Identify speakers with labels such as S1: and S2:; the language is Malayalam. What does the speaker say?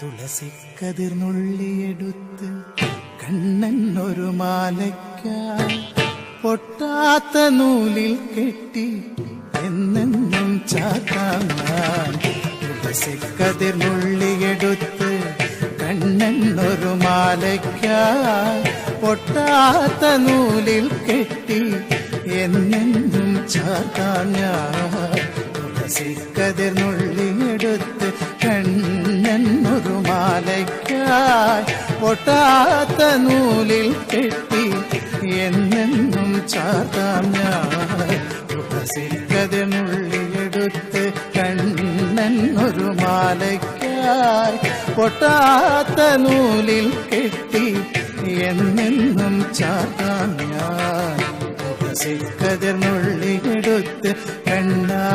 S1: തുളസിക്കതിർന്നുള്ളിയെടുത്ത് കണ്ണൻ ഒരു മാലയ്ക്കായി പൊട്ടാത്ത നൂലിൽ കെട്ടി എന്നെന്നും ചാത്താൻ. തുളസിക്കതിർന്നുള്ളിയെടുത്ത് കണ്ണൻ ഒരു മാലയ്ക്കായി പൊട്ടാത്ത നൂലിൽ കെട്ടി എന്നെന്നും ചാത്താൻ. തുളസിക്കതിർന്നുള്ളിയെടുത്ത് കണ്ണൻ ഒരു മാലയ്ക്കായി പൊട്ടാത്ത നൂലിൽ കെട്ടി എന്നെന്നും ചാത്താം. തുളസിക്കതിർന്നുള്ളിയെടുത്ത് കണ്ണൻ ഒരു മാലയ്ക്കായി പൊട്ടാത്ത നൂലിൽ കെട്ടി എന്നെന്നും ചാത്താം. തുളസിക്കതിർന്നുള്ളിയെടുത്ത് കണ്ണാ